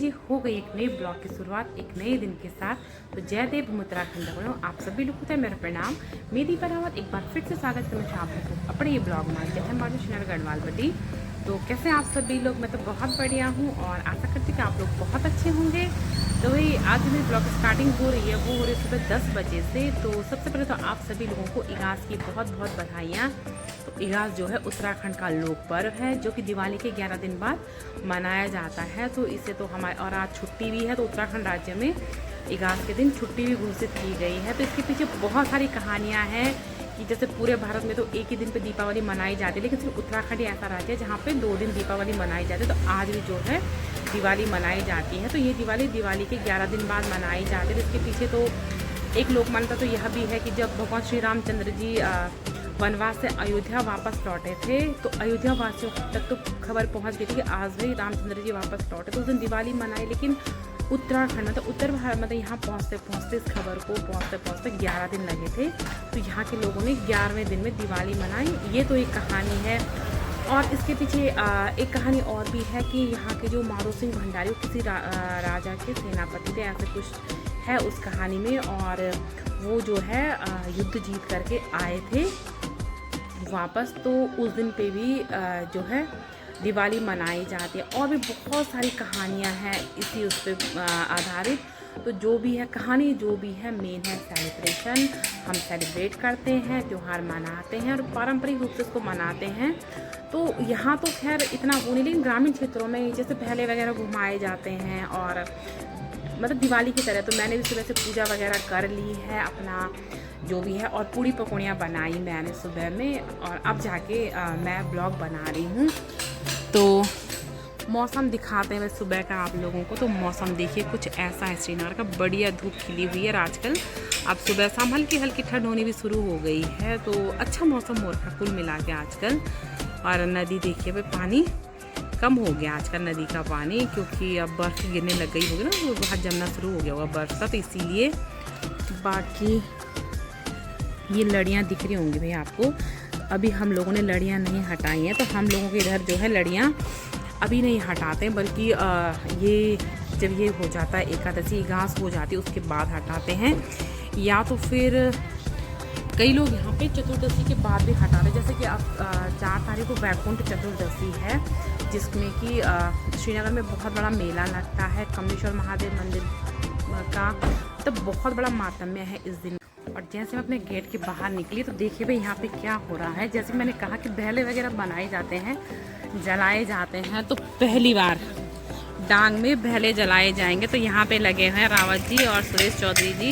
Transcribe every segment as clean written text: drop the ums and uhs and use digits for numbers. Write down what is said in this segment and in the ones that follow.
देखिए हो गई एक नए ब्लॉग की शुरुआत एक नए दिन के साथ। तो जय देव उत्तराखंड वालों, आप सभी लोगों को मेरा प्रणाम। मेरी बराबर एक बार फिर से स्वागत करना चाहूँ आप लोगों को अपने ये ब्लॉग में जय हमारे शहर गढ़वाल बटी। तो कैसे आप सभी लोग? मैं तो बहुत बढ़िया हूँ और आशा करती हूँ कि आप लोग बहुत अच्छे होंगे। तो वही आज मेरी ब्लॉग स्टार्टिंग हो रही है, वो हो रही है सुबह 10 बजे से। तो सबसे पहले तो आप सभी लोगों को इगास की बहुत बहुत बधाइयाँ। तो इगास जो है उत्तराखंड का लोक पर्व है जो कि दिवाली के 11 दिन बाद मनाया जाता है। तो इसे तो हमारे और आज छुट्टी भी है, तो उत्तराखंड राज्य में इगास के दिन छुट्टी भी घोषित की गई है। तो इसके पीछे बहुत सारी कहानियाँ हैं कि जैसे पूरे भारत में तो एक ही दिन पे दीपावली मनाई जाती है, लेकिन सिर्फ उत्तराखंड ही ऐसा राज्य है जहाँ पे 2 दिन दीपावली मनाई जाती है। तो आज भी जो है दिवाली मनाई जाती है। तो ये दिवाली के 11 दिन बाद मनाई जाती है। इसके पीछे तो एक लोक मान्यता तो यह भी है कि जब भगवान श्री रामचंद्र जी वनवास से अयोध्या वापस लौटे थे, तो अयोध्या वासियों तक तो खबर पहुंच गई थी कि आज भी रामचंद्र जी वापस लौटे, तो उस दिन दिवाली मनाई। लेकिन उत्तराखंड में तो उत्तर भारत में तो यहाँ पहुँचते इस खबर को पहुँचते 11 दिन लगे थे। तो यहाँ के लोगों ने 11वें दिन में दिवाली मनाई। ये तो एक कहानी है। और इसके पीछे एक कहानी और भी है कि यहाँ के जो मारो सिंह भंडारी किसी राजा के सेनापति थे, ऐसे कुछ है उस कहानी में। और वो जो है युद्ध जीत करके आए थे वापस, तो उस दिन पे भी जो है दिवाली मनाई जाती है। और भी बहुत सारी कहानियाँ हैं इसी उस पर आधारित। तो जो भी है कहानी, जो भी है मेन है सेलिब्रेशन। हम सेलिब्रेट करते हैं, त्यौहार मनाते हैं और पारंपरिक रूप से इसको मनाते हैं। तो यहाँ तो खैर इतना वो नहीं, लेकिन ग्रामीण क्षेत्रों में जैसे पहले वगैरह घुमाए जाते हैं और मतलब दिवाली की तरह। तो मैंने भी सुबह से पूजा वगैरह कर ली है अपना जो भी है, और पूड़ी पकौड़ियाँ बनाई मैंने सुबह में। और अब जाके मैं ब्लॉग बना रही हूँ। तो मौसम दिखाते हैं सुबह का आप लोगों को। तो मौसम देखिए कुछ ऐसा है, श्रीनगर का बढ़िया धूप खिली हुई है आजकल। अब सुबह शाम हल्की हल्की ठंड होनी भी शुरू हो गई है, तो अच्छा मौसम हो रहा है कुल मिला के आजकल। और नदी देखिए भाई, पानी कम हो गया आजकल नदी का पानी, क्योंकि अब बर्फ़ गिरने लग गई होगी ना, तो बहुत जमना शुरू हो गया होगा बर्फ़ का, तो इसीलिए। बाकी ये लड़ियाँ दिख रही होंगी भाई आपको। अभी हम लोगों ने लड़ियाँ नहीं हटाई हैं, तो हम लोगों के इधर जो है लड़ियाँ अभी नहीं हटाते हैं, बल्कि ये जब ये हो जाता है एकादशी घास हो जाती है उसके बाद हटाते हैं, या तो फिर कई लोग यहाँ पे चतुर्दशी के बाद भी हटाते हैं। जैसे कि अब 4 तारीख को वैकुंठ चतुर्दशी है, जिसमें कि श्रीनगर में बहुत बड़ा मेला लगता है कमलेश्वर महादेव मंदिर का। तो बहुत बड़ा मातम्य है इस दिन। और जैसे मैं अपने गेट के बाहर निकली तो देखिए भाई यहाँ पे क्या हो रहा है। जैसे मैंने कहा कि भैले वगैरह बनाए जाते हैं, जलाए जाते हैं। तो पहली बार डांग में भैले जलाए जाएंगे। तो यहाँ पे लगे हैं रावत जी और सुरेश चौधरी जी।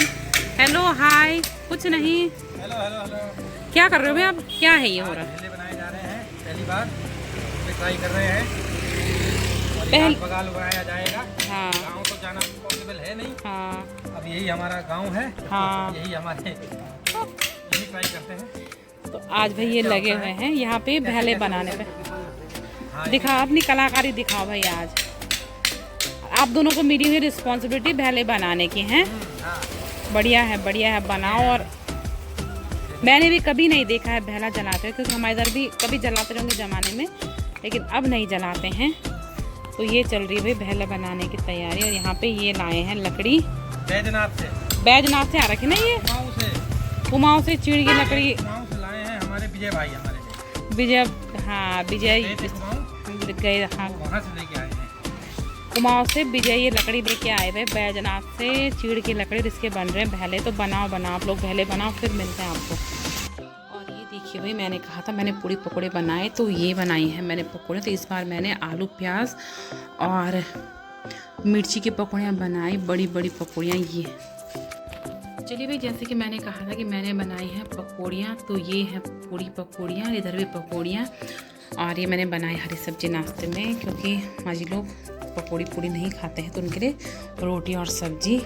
Hello hi. कुछ नहीं। Hello hello hello. क्या कर रहे हो भाई आप? क्या है ये हो रहा है? भैले बनाए जा रहे हैं, पहली बार ट्राई कर रहे हैं। पहले बगाल बनाया जाएगा। हाँ। गाँव तो जाना पॉसिबल है नहीं। हाँ। अब यही हमारा गांव है। हाँ। यही हमारे यही ट्राई करते हैं। तो आज भाई ये लगे हुए हैं यहाँ पे भैले बनाने पे। हाँ, दिखाओ अपनी कलाकारी दिखाओ भाई। आज आप दोनों को मिली हुई रिस्पॉन्सिबिलिटी भैले बनाने की है। हाँ। बढ़िया है बनाओ। और मैंने भी कभी नहीं देखा है भैला जलाते हुए, क्योंकि हमारे इधर भी कभी जलाते रहेंगे ज़माने में, लेकिन अब नहीं जलाते हैं। तो ये चल रही है भाई भैला बनाने की तैयारी। और यहाँ पे ये लाए हैं लकड़ी बैजनाथ से आ रखे ना, ये कुमाऊँ से चीड़ की लकड़ी लाए हैं हमारे विजय भाई हमारे लिए। विजय, हाँ विजय गए, हाँ वहाँ से लेके आए हैं। कुमाऊँ से विजय ये लकड़ी लेके आए हुए बैजनाथ से चीड़ की लकड़ी, जिसके बन रहे हैं भैले। तो बनाओ आप लोग भैले बनाओ, फिर मिलते हैं आपको। और ये देखिए भाई, मैंने कहा था मैंने पूड़ी पकौड़े बनाए, तो ये बनाई हैं मैंने पकौड़े। तो इस बार मैंने आलू प्याज और मिर्ची की पकौड़ियाँ बनाई, बड़ी बड़ी पकौड़ियाँ ये। चलिए भाई, जैसे कि मैंने कहा था कि मैंने बनाई हैं पकौड़ियाँ, तो ये है पूड़ी पकौड़ियाँ, इधर भी पकौड़ियाँ। और ये मैंने बनाई हरी सब्जी नाश्ते में, क्योंकि माजी लोग पकौड़ी पूड़ी नहीं खाते हैं, तो उनके लिए रोटी और सब्जी।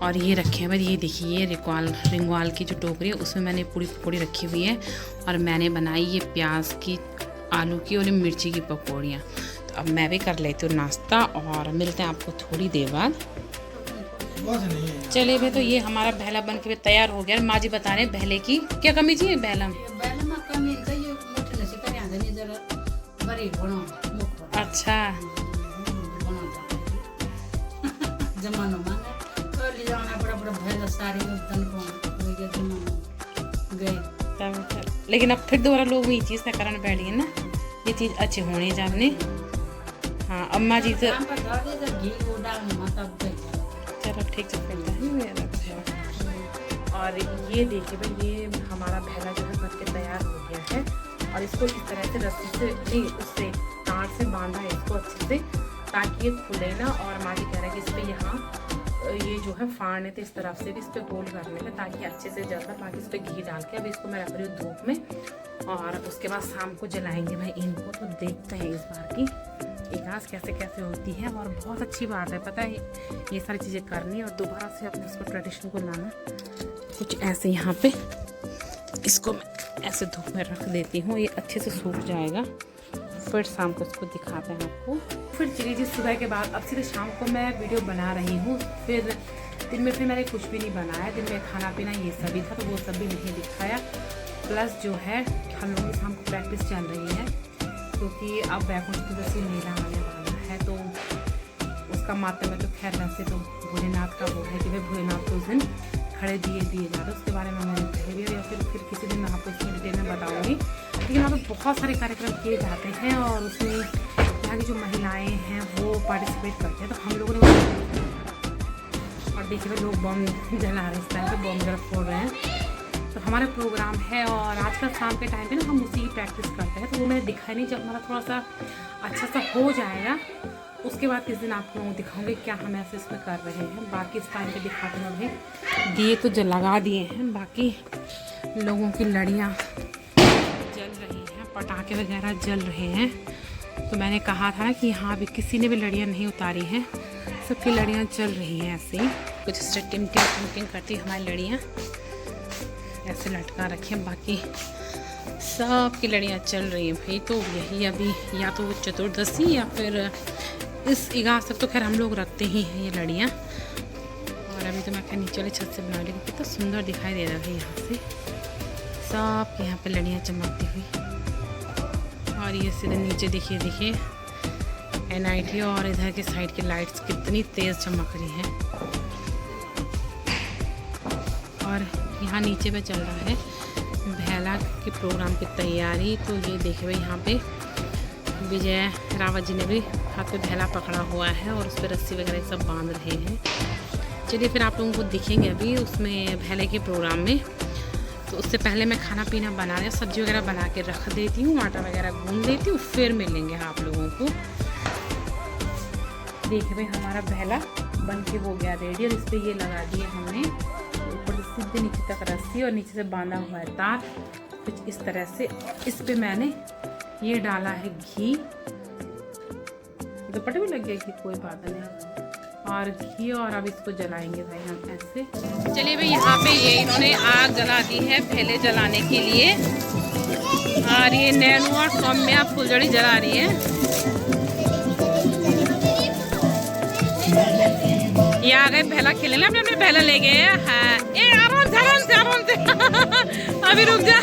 और ये रखे हैं भाई, ये देखिए ये रिंगवाल की जो टोकरी है उसमें मैंने पूड़ी पकौड़ी रखी हुई है। और मैंने बनाई ये प्याज की, आलू की और ये मिर्ची की पकौड़ियाँ। तो अब मैं भी कर लेती हूँ नाश्ता और मिलते हैं आपको थोड़ी देर बाद। चलिए भाई, तो ये हमारा भैला बन के तैयार हो गया। माँ जी बता रहे भैले की क्या कमी जी? भैला अच्छा जमानो माने तो ले जाना बड़ा बड़ा भैया सारे तन को हो गया जमानो गए। लेकिन अब फिर दोबारा लोग ये चीज़ करने बैठ गए ना, ये चीज़ अच्छी होनी चाहिए। हाँ अम्मा जी से काम पर धर दे जब घी को डालना तब गई। चलो ठीक से फिर और ये देखिए भाई, ये हमारा भैला जो है बन के तैयार हो गया है और इसको इस तरह से रस्सी से नहीं उससे तार से बांधा है इसको अच्छे से ताकि ये खुले ना। और माँ जी कह रहे हैं कि इस पर यहाँ ये जो है फाड़ने थे इस तरफ से भी इस पर गोल करने थे ताकि अच्छे से जल पाए। बाकी इस पर घी डाल के अभी इसको मैं रख रही हूँ धूप में और उसके बाद शाम को जलाएंगे भाई इनको। तो देखते हैं इस बार की इकास कैसे कैसे होती है। और बहुत अच्छी बात है पता है ये सारी चीज़ें करनी और दोबारा से अपने इसको ट्रेडिशन को लाना। कुछ ऐसे यहाँ पे इसको मैं ऐसे धूप में रख देती हूँ, ये अच्छे से सूख जाएगा। फिर शाम को इसको दिखाते हैं आपको। फिर चलिए जी सुबह के बाद अब सीधे शाम को मैं वीडियो बना रही हूँ। फिर दिन में फिर मैंने कुछ भी नहीं बनाया, दिन में खाना पीना ये सभी था तो वो सब भी नहीं दिखाया। प्लस जो है हम लोगों की शाम को प्रैक्टिस चल रही है क्योंकि अब बैकुंठ चतुर्दशी मेला आने वाला है तो उसका मातम में तो खैर वैसे तो भोलेनाथ का वो है कि भाई भोलेनाथ को उस दिन खड़े दिए जाते हैं, उसके बारे में मैंने कह दिया या फिर किसी दिन मैं आपको इसमें डिटेल में बताऊंगी। लेकिन यहाँ पर बहुत सारे कार्यक्रम किए जाते हैं और उसमें यहाँ की जो महिलाएं हैं वो पार्टिसिपेट करते हैं तो हम लोगों ने और देखिए लोग बम जला रहे हैं, इस टाइम पे बम जला फोड़ रहे हैं। तो हमारा प्रोग्राम है और आजकल शाम के टाइम पे ना हम उसी की प्रैक्टिस करते हैं तो वो मैंने दिखाई नहीं, जब हमारा थोड़ा सा अच्छा सा हो जाएगा उसके बाद किस दिन आप लोगों को दिखाऊंगे क्या हम ऐसे इसमें कर रहे हैं। बाकी इस टाइम पे दिखाते हैं भाई दिए तो लगा दिए हैं, बाकी लोगों की लड़ियाँ जल रही हैं, पटाखे वगैरह जल रहे हैं। तो मैंने कहा था कि हाँ अभी किसी ने भी लड़ियाँ नहीं उतारी हैं, सबकी लड़ियाँ चल रही हैं ऐसे ही कुछ इस तरह टिमटिम करती हमारी लड़ियाँ ऐसे लटका रखी हैं। बाकी सब की लड़ियाँ चल रही हैं भाई। तो यही अभी या तो चतुर्दशी या फिर इस इगास तक तो खैर हम लोग रखते ही हैं ये लड़ियाँ। और अभी तो मैं खैर नीचे वाले छत से बना ली कितना सुंदर दिखाई दे रहा है यहाँ से सब के यहाँ पे लड़ियाँ चमकती हुई। और ये सीधे नीचे देखिए NIT और इधर के साइड की लाइट्स कितनी तेज़ चमक रही हैं। और यहाँ नीचे पे चल रहा है भैला के प्रोग्राम की तैयारी। तो ये देखिए भाई यहाँ पे विजय रावत जी ने भी हाथ पे भैला पकड़ा हुआ है और उस पर रस्सी वगैरह सब बांध रहे हैं। चलिए फिर आप लोगों को दिखेंगे अभी उसमें भैले के प्रोग्राम में। तो उससे पहले मैं खाना पीना बना रही हूँ, सब्जी वगैरह बना के रख देती हूँ, आटा वगैरह गूंद देती हूँ, फिर मिलेंगे आप लोगों को। देखिए भाई हमारा भैला बन के हो गया रेडी और इस पर ये लगा दिए हमने ऊपर से सीधे नीचे तक रस्सी और नीचे से बांधा हुआ है तार कुछ इस तरह से। इस पे मैंने ये डाला है घी, दुपट्टे भी लग गया कि कोई बात नहीं, और घी। और अब इसको जलाएंगे भाई हम ऐसे। चलिए भाई यहाँ पे ये इन्होंने आग जला दी है भैले जलाने के लिए और ये नैनू और सौम्या फुलझड़ी जला रही है। ये आ गए भैला खेलने, अपने अपने भैला ले गए हैं। ए आराम से अभी रुक जा।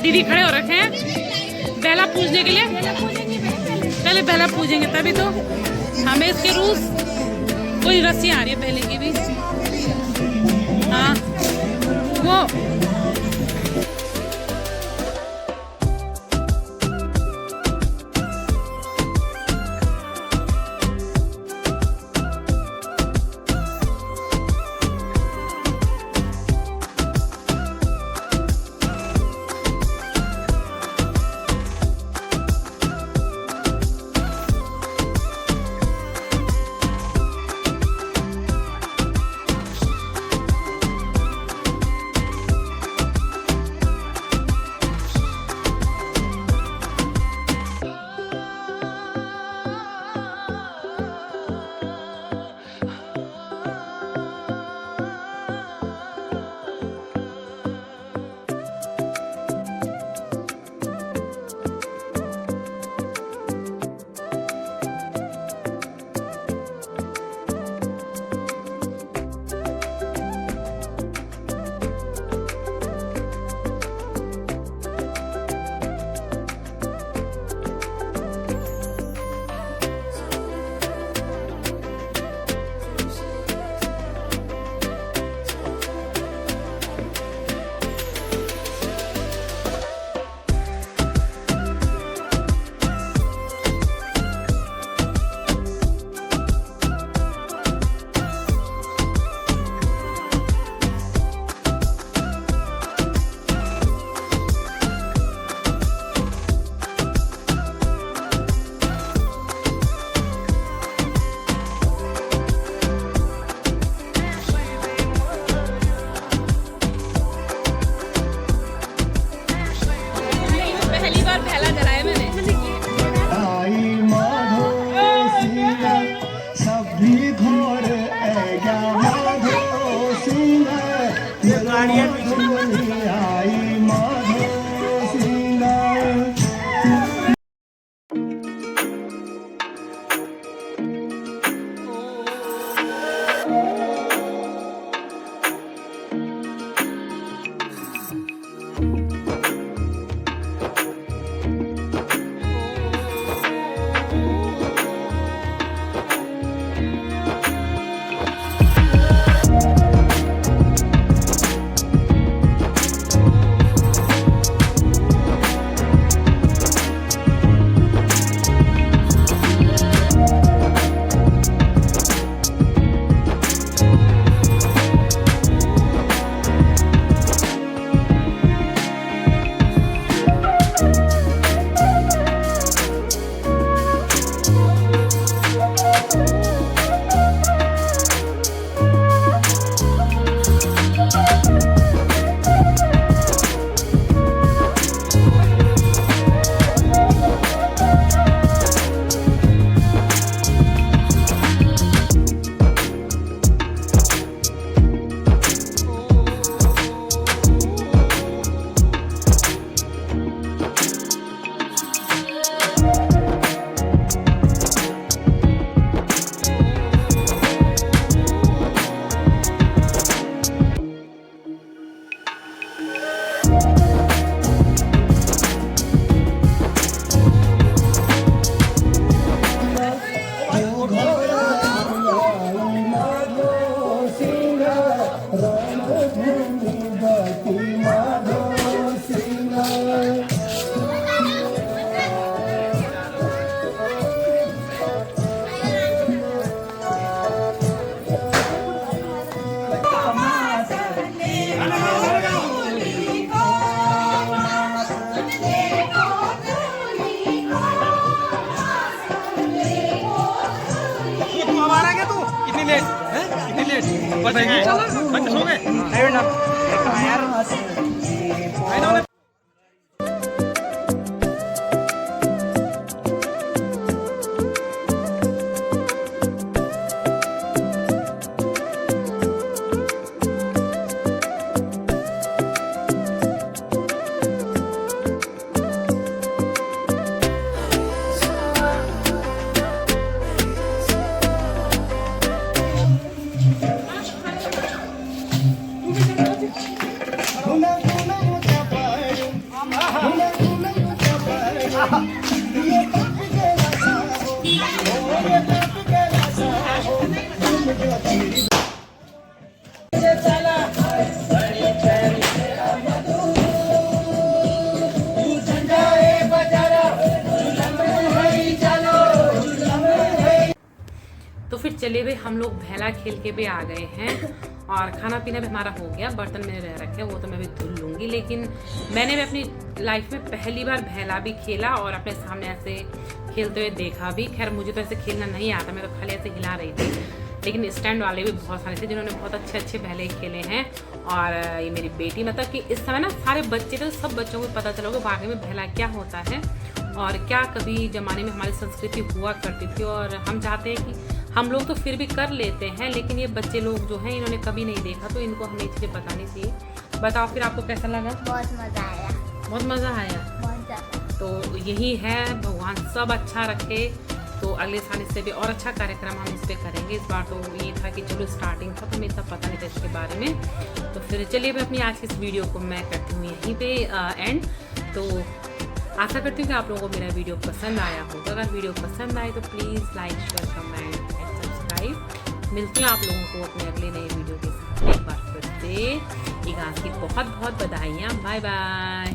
दीदी खड़े हो रखे हैं भैला पूजने के लिए, पहले भैला पूजेंगे तभी तो हमें इसके रूस। कोई रस्सी आ रही है पहले की भी, हाँ वो लेट हैं? इतनी लेट बस गए बच्चे सो गए नहीं ना यार तो फिर चले भाई हम लोग भैला खेल के भी आ गए हैं और खाना पीना भी हमारा हो गया। बर्तन मेरे रह रखे हैं, वो तो मैं भी धुल लूँगी। लेकिन मैंने भी अपनी लाइफ में पहली बार भैला भी खेला और अपने सामने ऐसे खेलते हुए देखा भी। खैर मुझे तो ऐसे खेलना नहीं आता, मैं तो खाली ऐसे हिला रही थी। लेकिन स्टैंड वाले भी बहुत सारे थे जिन्होंने बहुत अच्छे अच्छे भैले खेले हैं। और ये मेरी बेटी, मतलब कि इस समय ना सारे बच्चे थे, सब बच्चों को पता चला कि वाकई में भैला क्या होता है और क्या कभी ज़माने में हमारी संस्कृति हुआ करती थी। और हम चाहते हैं कि हम लोग तो फिर भी कर लेते हैं, लेकिन ये बच्चे लोग जो हैं इन्होंने कभी नहीं देखा, तो इनको हमें चीज़ें बतानी चाहिए। बताओ फिर आपको कैसा लगा? बहुत मजा आया, बहुत मज़ा आया। बहुत ज़्यादा। तो यही है, भगवान सब अच्छा रखे। तो अगले साल इससे भी और अच्छा कार्यक्रम हम इस पर करेंगे। इस बार तो ये था कि चलो स्टार्टिंग था तो हमें इतना पता नहीं था इसके बारे में। तो फिर चलिए मैं अपनी आज की इस वीडियो को मैं करती हूँ यहीं पे एंड। तो आशा करती हूँ कि आप लोगों को मेरा वीडियो पसंद आया होगा। अगर वीडियो पसंद आए तो please like share comment and subscribe. मिलती हूँ आप लोगों को अपने अगले नए वीडियो के साथ। एक बार फिर से ईगास की बहुत बहुत बधाइयाँ। Bye bye.